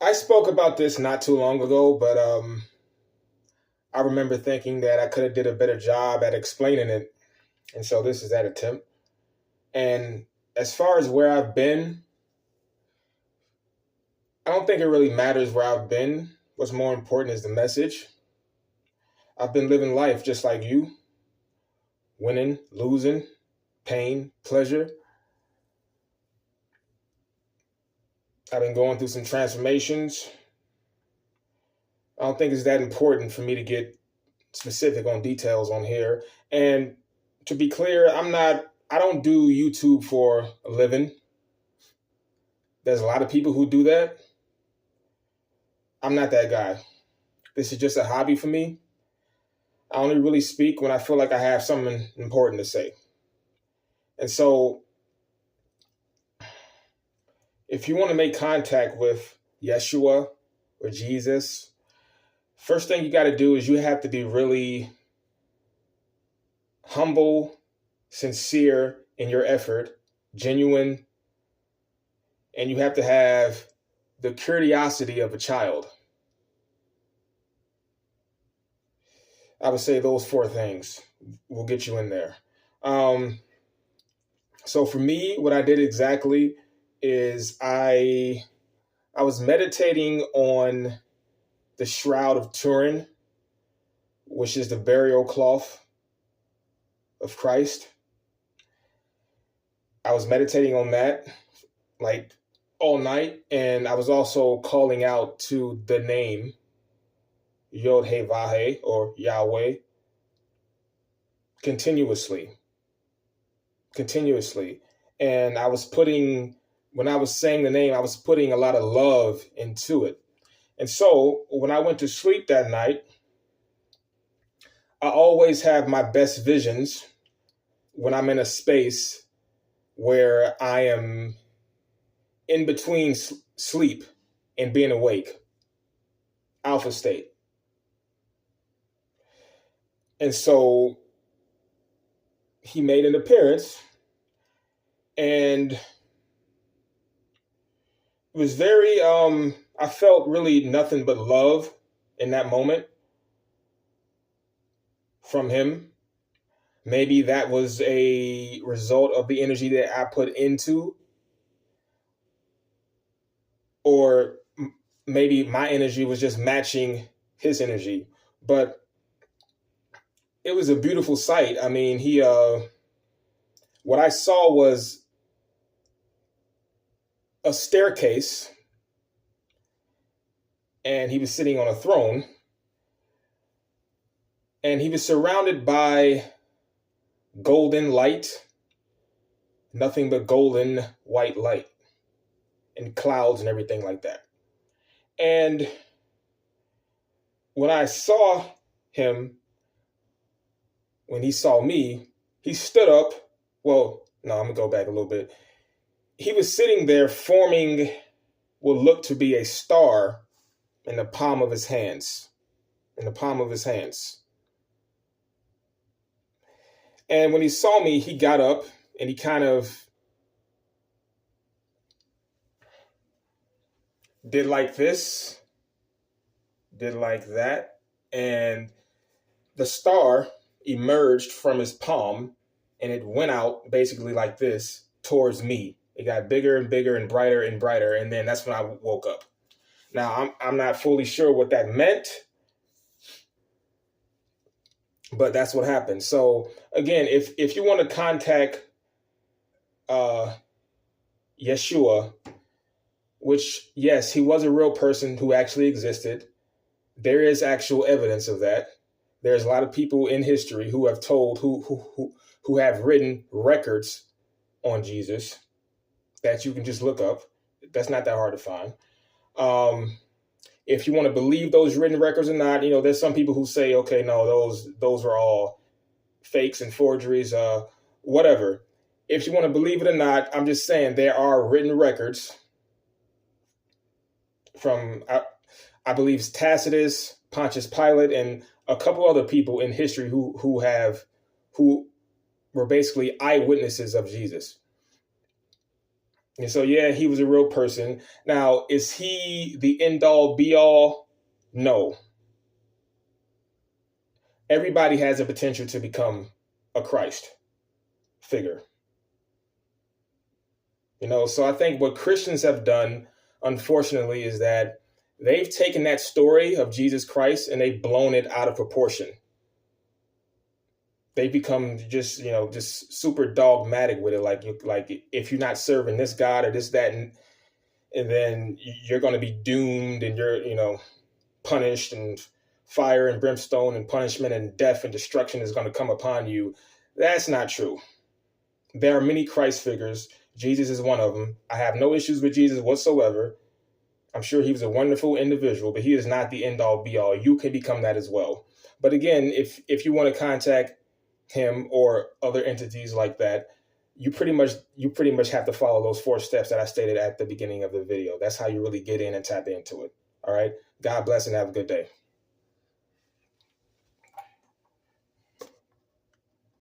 I spoke about this not too long ago, but I remember thinking that I could have did a better job at explaining it, and so this is that attempt. And as far as where I've been, I don't think it really matters where I've been. What's more important is the message. I've been living life just like you, winning, losing, pain, pleasure. I've been going through some transformations. I don't think it's that important for me to get specific on details on here. And to be clear, I don't do YouTube for a living. There's a lot of people who do that. I'm not that guy. This is just a hobby for me. I only really speak when I feel like I have something important to say. And so, if you want to make contact with Yeshua or Jesus, first thing you got to do is you have to be really humble, sincere in your effort, genuine, and you have to have the curiosity of a child. I would say those four things will get you in there. So for me, what I did exactly is I was meditating on the Shroud of Turin, which is the burial cloth of Christ. I was meditating on that like all night, and I was also calling out to the name Yod He Vahe, or Yahweh, continuously. And when I was saying the name, I was putting a lot of love into it. And so when I went to sleep that night, I always have my best visions when I'm in a space where I am in between sleep and being awake, alpha state. And so he made an appearance, and it was very, I felt really nothing but love in that moment from him. Maybe that was a result of the energy that I put into, or maybe my energy was just matching his energy. But it was a beautiful sight. I mean, what I saw was a staircase, and he was sitting on a throne, and he was surrounded by golden light, nothing but golden white light, and clouds and everything like that. And when I saw him, when he saw me, he stood up. Well, no, I'm gonna go back a little bit. He was sitting there forming what looked to be a star in the palm of his hands. And when he saw me, he got up and he kind of did like this, did like that, and the star emerged from his palm, and it went out basically like this towards me. It got bigger and bigger and brighter, and then that's when I woke up. Now, I'm not fully sure what that meant, but that's what happened. So again, if you want to contact Yeshua, which, yes, he was a real person who actually existed. There is actual evidence of that. There's a lot of people in history who have told, who have written records on Jesus that you can just look up. That's not that hard to find. If you want to believe those written records or not, there's some people who say, okay, no, those are all fakes and forgeries, whatever. If you want to believe it or not, I'm just saying there are written records from, I believe, Tacitus, Pontius Pilate, and a couple other people in history who were basically eyewitnesses of Jesus. And so, yeah, he was a real person. Now, is he the end all be all? No. Everybody has a potential to become a Christ figure. So I think what Christians have done, unfortunately, is that they've taken that story of Jesus Christ and they've blown it out of proportion. They become just super dogmatic with it. Like if you're not serving this God or this, that, and then you're going to be doomed and you're, punished, and fire and brimstone and punishment and death and destruction is going to come upon you. That's not true. There are many Christ figures. Jesus is one of them. I have no issues with Jesus whatsoever. I'm sure he was a wonderful individual, but he is not the end all be all. You can become that as well. But again, if you want to contact him or other entities like that, you pretty much have to follow those 4 steps that I stated at the beginning of the video. That's how you really get in and tap into it. All right. God bless and have a good day.